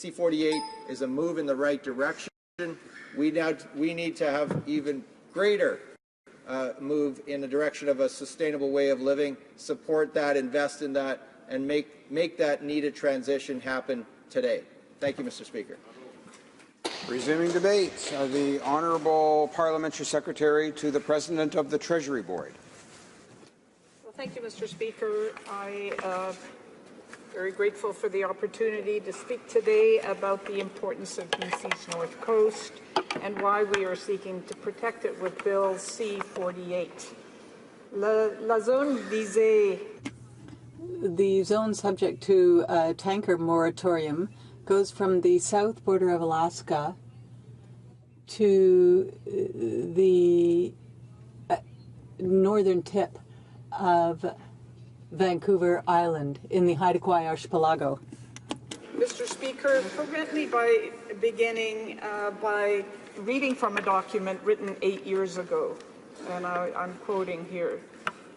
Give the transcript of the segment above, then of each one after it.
C-48 is a move in the right direction. We need to have even greater move in the direction of a sustainable way of living, support that, invest in that, and make that needed transition happen today. Thank you, Mr. Speaker. Resuming debate, the Honourable Parliamentary Secretary to the President of the Treasury Board. Well, thank you, Mr. Speaker. I am very grateful for the opportunity to speak today about the importance of BC's North Coast and why we are seeking to protect it with Bill C-48. La zone visée. The zone subject to a tanker moratorium goes from the south border of Alaska to the northern tip of Vancouver Island in the Haida Gwaii archipelago. Mr. Speaker, permit me by beginning by reading from a document written 8 years ago, and I'm quoting here.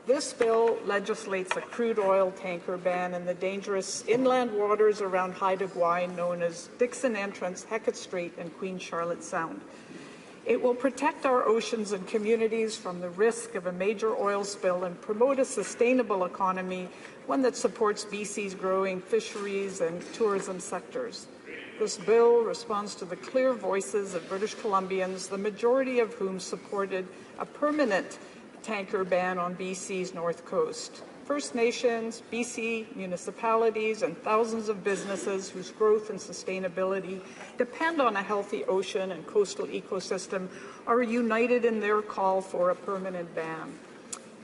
This bill legislates a crude oil tanker ban in the dangerous inland waters around Haida Gwaii known as Dixon Entrance, Hecate Strait, and Queen Charlotte Sound. It will protect our oceans and communities from the risk of a major oil spill and promote a sustainable economy, one that supports BC's growing fisheries and tourism sectors. This bill responds to the clear voices of British Columbians, the majority of whom supported a permanent tanker ban on BC's North Coast. First Nations, BC municipalities, and thousands of businesses whose growth and sustainability depend on a healthy ocean and coastal ecosystem are united in their call for a permanent ban.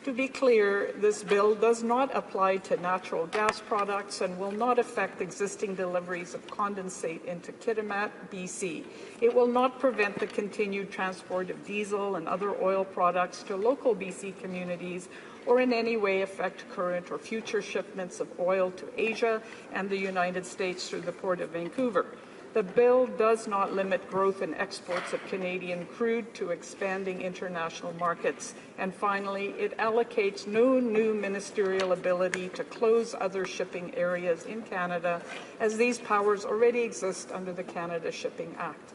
To be clear, this bill does not apply to natural gas products and will not affect existing deliveries of condensate into Kitimat, BC. It will not prevent the continued transport of diesel and other oil products to local BC communities or in any way affect current or future shipments of oil to Asia and the United States through the Port of Vancouver. The bill does not limit growth in exports of Canadian crude to expanding international markets. And finally, it allocates no new ministerial ability to close other shipping areas in Canada, as these powers already exist under the Canada Shipping Act.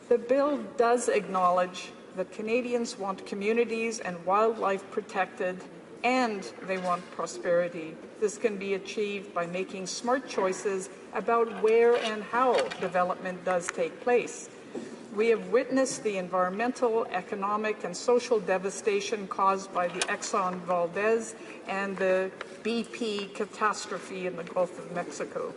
The bill does acknowledge that Canadians want communities and wildlife protected, and they want prosperity. This can be achieved by making smart choices about where and how development does take place. We have witnessed the environmental, economic, and social devastation caused by the Exxon Valdez and the BP catastrophe in the Gulf of Mexico.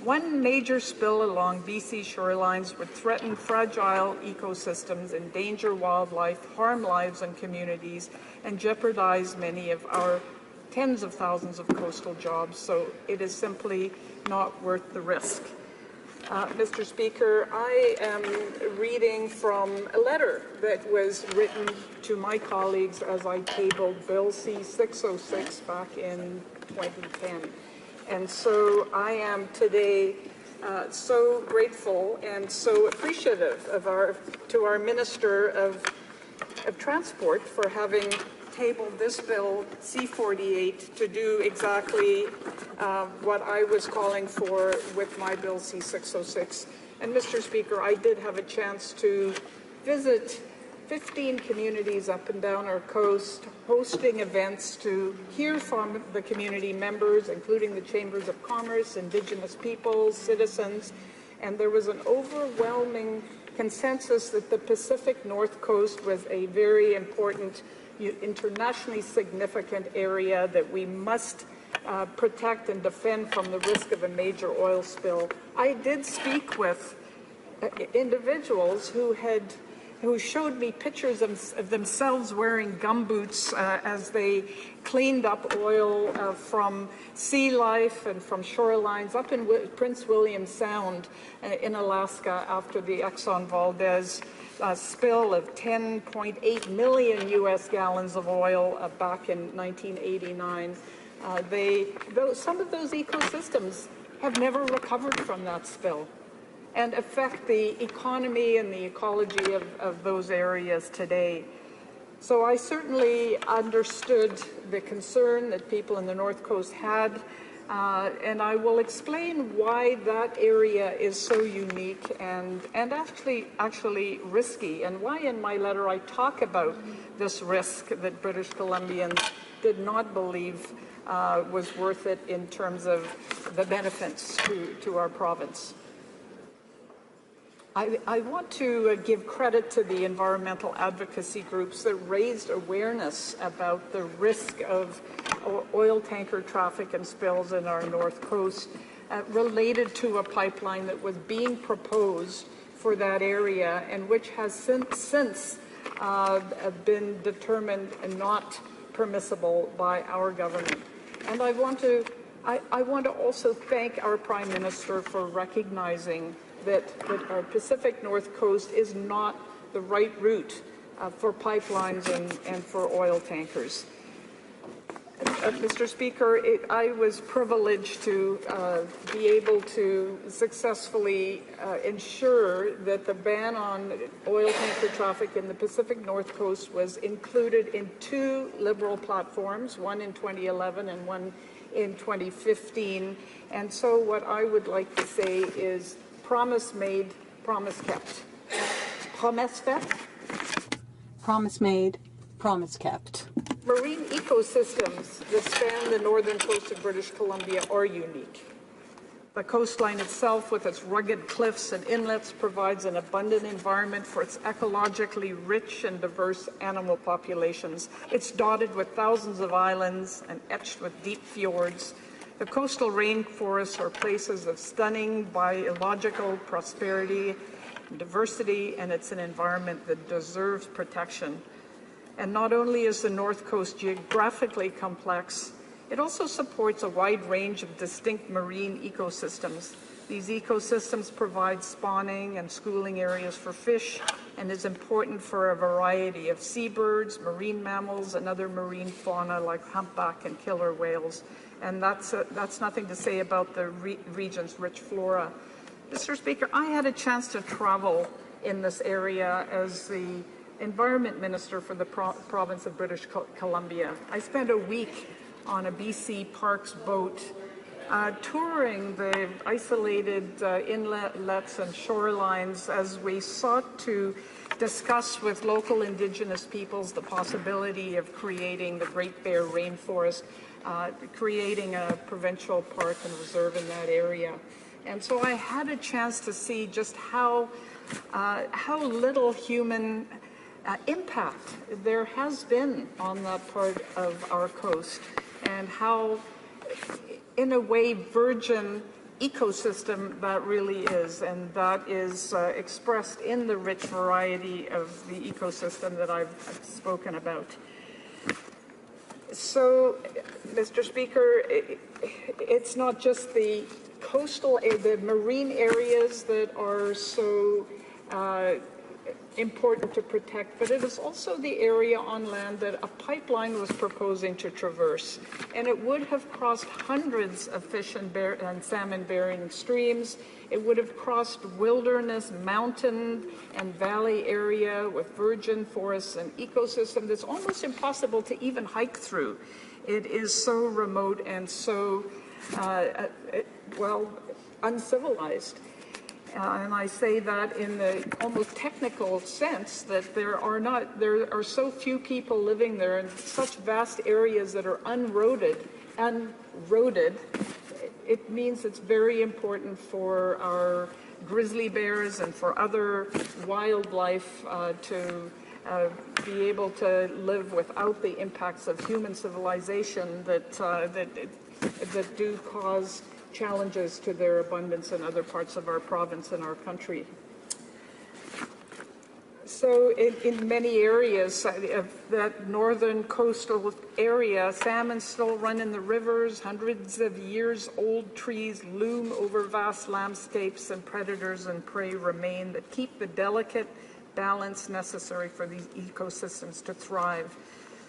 One major spill along BC shorelines would threaten fragile ecosystems, endanger wildlife, harm lives and communities, and jeopardize many of our tens of thousands of coastal jobs, so it is simply not worth the risk. Mr. Speaker, I am reading from a letter that was written to my colleagues as I tabled Bill C-606 back in 2010. And so I am today so grateful and so appreciative of our Minister of Transport for having tabled this bill C-48 to do exactly what I was calling for with my bill C-606. And Mr. Speaker, I did have a chance to visit 15 communities up and down our coast, hosting events to hear from the community members, including the Chambers of Commerce, Indigenous peoples, citizens, and there was an overwhelming consensus that the Pacific North Coast was a very important, internationally significant area that we must protect and defend from the risk of a major oil spill. I did speak with individuals who showed me pictures of themselves wearing gumboots as they cleaned up oil from sea life and from shorelines up in Prince William Sound in Alaska after the Exxon Valdez spill of 10.8 million U.S. gallons of oil back in 1989. Some of those ecosystems have never recovered from that spill and affect the economy and the ecology of those areas today. So I certainly understood the concern that people in the North Coast had And I will explain why that area is so unique and actually risky, and why in my letter I talk about this risk that British Columbians did not believe was worth it in terms of the benefits to our province. I want to give credit to the environmental advocacy groups that raised awareness about the risk of oil tanker traffic and spills in our north coast related to a pipeline that was being proposed for that area and which has since been determined not permissible by our government. And I want to also thank our Prime Minister for recognizing that our Pacific North Coast is not the right route for pipelines and for oil tankers. Mr. Speaker, I was privileged to be able to successfully ensure that the ban on oil tanker traffic in the Pacific North Coast was included in 2 Liberal platforms, one in 2011 and one in 2015. And so what I would like to say is promise made, promise kept. Promise faite? Promise made, promise kept. Marine ecosystems that span the northern coast of British Columbia are unique. The coastline itself, with its rugged cliffs and inlets, provides an abundant environment for its ecologically rich and diverse animal populations. It's dotted with thousands of islands and etched with deep fjords. The coastal rainforests are places of stunning biological prosperity and diversity, and it's an environment that deserves protection. And not only is the North Coast geographically complex, it also supports a wide range of distinct marine ecosystems. These ecosystems provide spawning and schooling areas for fish and is important for a variety of seabirds, marine mammals, and other marine fauna like humpback and killer whales. And that's nothing to say about the region's rich flora. Mr. Speaker, I had a chance to travel in this area as the Environment Minister for the province of British Columbia. I spent a week on a BC Parks boat touring the isolated inlets and shorelines as we sought to discuss with local Indigenous peoples the possibility of creating the Great Bear Rainforest, creating a provincial park and reserve in that area. And so I had a chance to see just how little human impact there has been on that part of our coast, and how, in a way, virgin ecosystem that really is, and that is expressed in the rich variety of the ecosystem that I've spoken about. So, Mr. Speaker, it's not just the the marine areas that are so important to protect, but it is also the area on land that a pipeline was proposing to traverse. And it would have crossed hundreds of fish and salmon-bearing streams. It would have crossed wilderness, mountain, and valley area with virgin forests and ecosystem that's almost impossible to even hike through. It is so remote and so, uncivilized. And I say that in the almost technical sense that there are so few people living there in such vast areas that are unroaded. It means it's very important for our grizzly bears and for other wildlife to be able to live without the impacts of human civilization that do cause challenges to their abundance in other parts of our province and our country. So in many areas of that northern coastal area, salmon still run in the rivers, hundreds of years old trees loom over vast landscapes, and predators and prey remain that keep the delicate balance necessary for these ecosystems to thrive.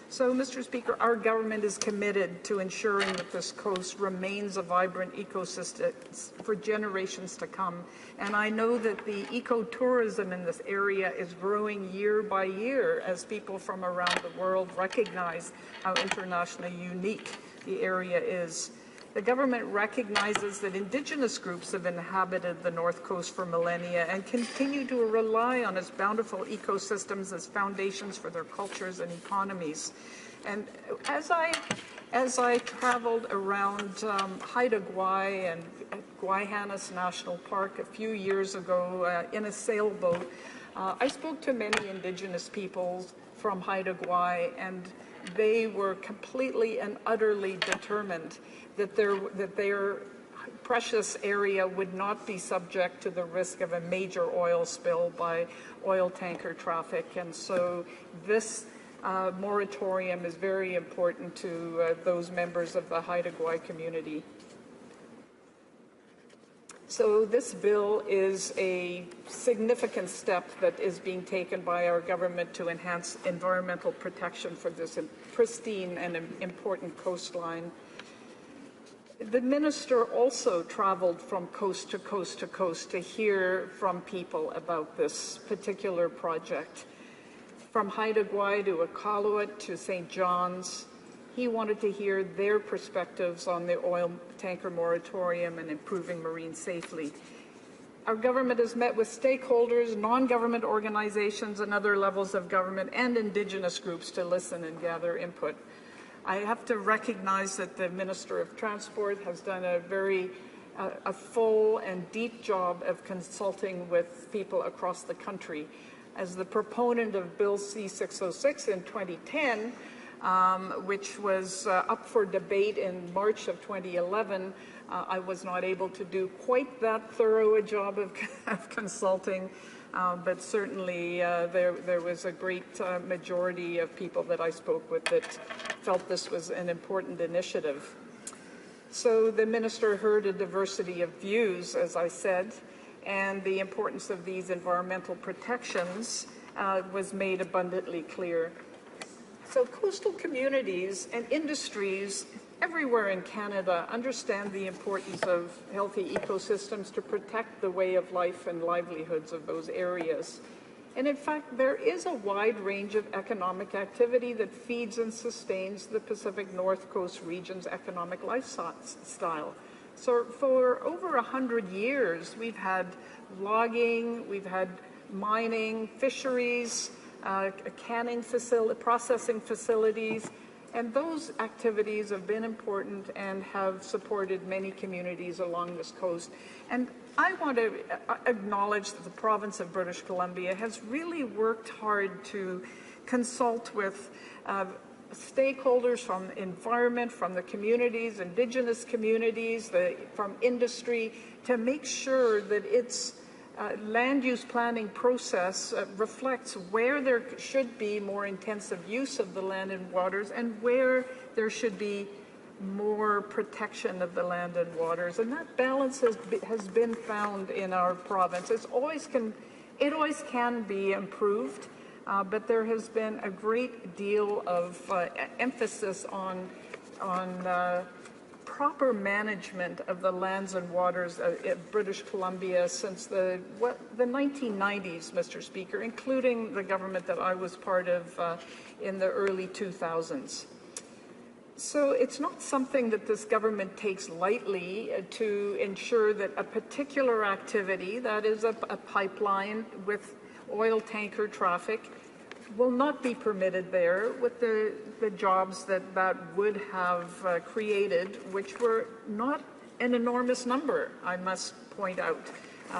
So, Mr. Speaker, our government is committed to ensuring that this coast remains a vibrant ecosystem for generations to come. And I know that the ecotourism in this area is growing year by year as people from around the world recognize how internationally unique the area is. The government recognizes that Indigenous groups have inhabited the North Coast for millennia and continue to rely on its bountiful ecosystems as foundations for their cultures and economies. And as I traveled around Haida Gwaii and Guayhanas National Park a few years ago in a sailboat, I spoke to many Indigenous peoples from Haida Gwaii, and they were completely and utterly determined that their precious area would not be subject to the risk of a major oil spill by oil tanker traffic. And so this moratorium is very important to those members of the Haida Gwaii community. So this bill is a significant step that is being taken by our government to enhance environmental protection for this pristine and important coastline. The minister also traveled from coast to coast to coast to hear from people about this particular project. From Haida Gwaii to Iqaluit to St. John's, he wanted to hear their perspectives on the oil tanker moratorium and improving marine safety. Our government has met with stakeholders, non-government organizations, and other levels of government and Indigenous groups to listen and gather input. I have to recognize that the Minister of Transport has done a full and deep job of consulting with people across the country. As the proponent of Bill C-606 in 2010, which was up for debate in March of 2011, I was not able to do quite that thorough a job of consulting, but certainly there was a great majority of people that I spoke with that felt this was an important initiative. So the minister heard a diversity of views, as I said, and the importance of these environmental protections was made abundantly clear. So coastal communities and industries everywhere in Canada understand the importance of healthy ecosystems to protect the way of life and livelihoods of those areas. And in fact, there is a wide range of economic activity that feeds and sustains the Pacific North Coast region's economic lifestyle. So for over 100 years, we've had logging, we've had mining, fisheries, canning processing facilities, and those activities have been important and have supported many communities along this coast. And I want to acknowledge that the province of British Columbia has really worked hard to consult with stakeholders from environment, from the communities, Indigenous communities, from industry, to make sure that its land use planning process reflects where there should be more intensive use of the land and waters and where there should be more protection of the land and waters. And that balance has been found in our province. It always can be improved, but there has been a great deal of emphasis on proper management of the lands and waters in British Columbia since the 1990s, Mr. Speaker, including the government that I was part of in the early 2000s. So it's not something that this government takes lightly to ensure that a particular activity, that is a pipeline with oil tanker traffic, will not be permitted there with the jobs that would have created, which were not an enormous number, I must point out.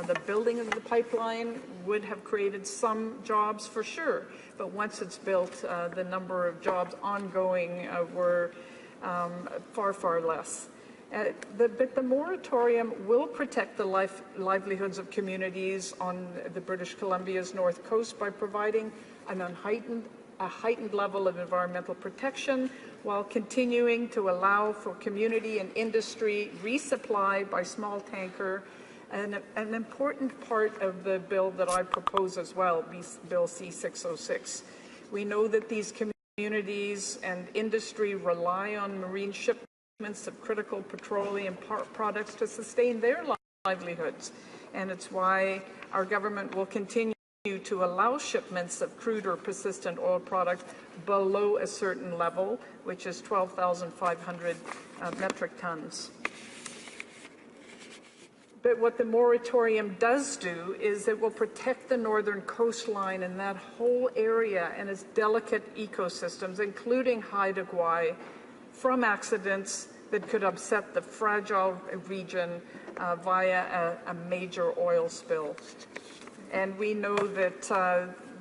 The building of the pipeline would have created some jobs for sure, but once it's built, the number of jobs ongoing were far, far less. But the moratorium will protect the livelihoods of communities on the British Columbia's North Coast by providing a heightened level of environmental protection while continuing to allow for community and industry resupply by small tanker. And an important part of the bill that I propose as well, Bill C-606. We know that these communities and industry rely on marine shipments of critical petroleum products to sustain their livelihoods. And it's why our government will continue to allow shipments of crude or persistent oil products below a certain level, which is 12,500 metric tons. But what the moratorium does do is it will protect the northern coastline and that whole area and its delicate ecosystems, including Haida Gwaii, from accidents that could upset the fragile region via a major oil spill. And we know that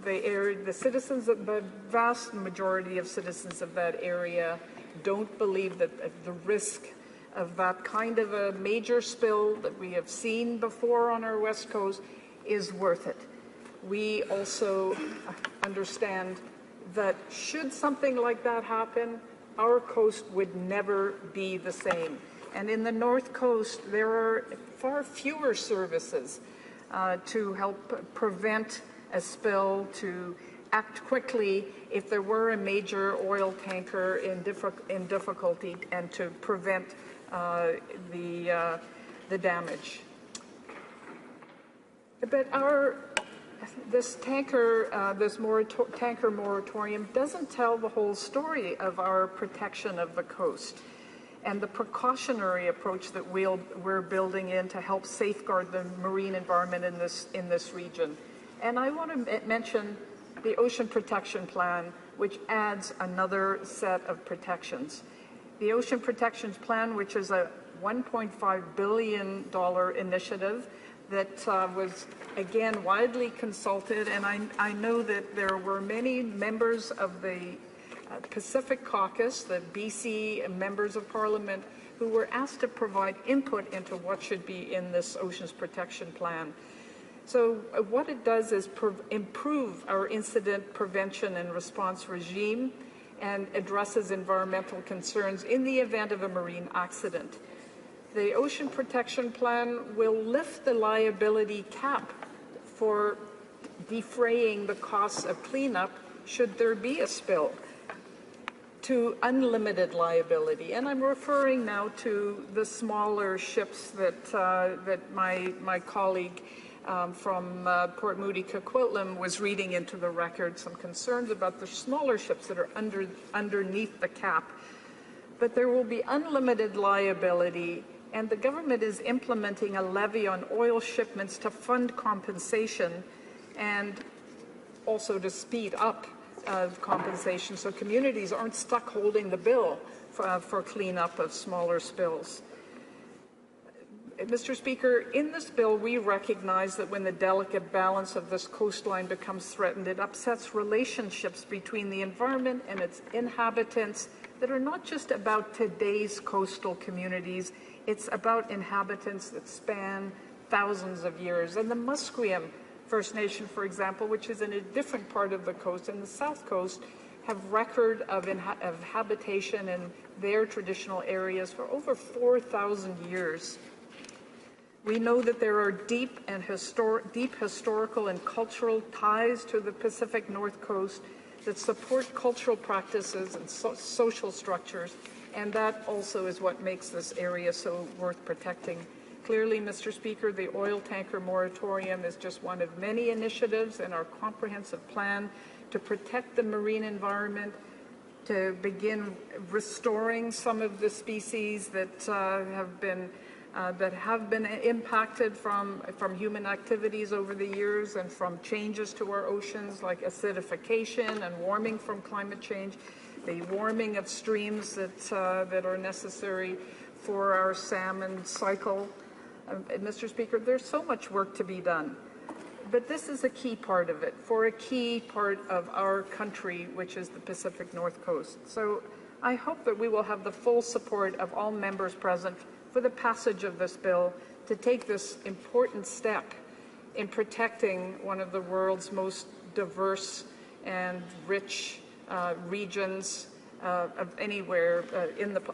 the citizens, the vast majority of citizens of that area don't believe that the risk of that kind of a major spill that we have seen before on our West Coast is worth it. We also understand that should something like that happen, our coast would never be the same. And in the North Coast, there are far fewer services to help prevent a spill, to act quickly if there were a major oil tanker in difficulty, and to prevent the damage. But this tanker moratorium doesn't tell the whole story of our protection of the coast and the precautionary approach that we're building in to help safeguard the marine environment in this region. And I want to mention the Ocean Protection Plan, which adds another set of protections. The Ocean Protection Plan, which is a $1.5 billion initiative that was, again, widely consulted, and I know that there were many members of the Pacific Caucus, the BC members of Parliament, who were asked to provide input into what should be in this Oceans Protection Plan. So what it does is improve our incident prevention and response regime and addresses environmental concerns in the event of a marine accident. The Ocean Protection Plan will lift the liability cap for defraying the costs of cleanup should there be a spill to unlimited liability. And I'm referring now to the smaller ships that my colleague from Port Moody Coquitlam was reading into the record, some concerns about the smaller ships that are underneath the cap. But there will be unlimited liability, and the government is implementing a levy on oil shipments to fund compensation and also to speed up compensation so communities aren't stuck holding the bill for cleanup of smaller spills. Mr. Speaker, in this bill, we recognize that when the delicate balance of this coastline becomes threatened, it upsets relationships between the environment and its inhabitants that are not just about today's coastal communities, it's about inhabitants that span thousands of years. And the Musqueam First Nation, for example, which is in a different part of the coast, in the South Coast, have record of habitation in their traditional areas for over 4,000 years. We know that there are deep historical and cultural ties to the Pacific North Coast that support cultural practices and social structures, and that also is what makes this area so worth protecting. Clearly, Mr. Speaker, the oil tanker moratorium is just one of many initiatives in our comprehensive plan to protect the marine environment, to begin restoring some of the species that have been impacted from human activities over the years and from changes to our oceans like acidification and warming from climate change, the warming of streams that are necessary for our salmon cycle. Mr. Speaker, there's so much work to be done, but this is a key part of it for a key part of our country, which is the Pacific North Coast. So I hope that we will have the full support of all members present for the passage of this bill to take this important step in protecting one of the world's most diverse and rich regions of anywhere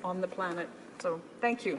on the planet. So thank you.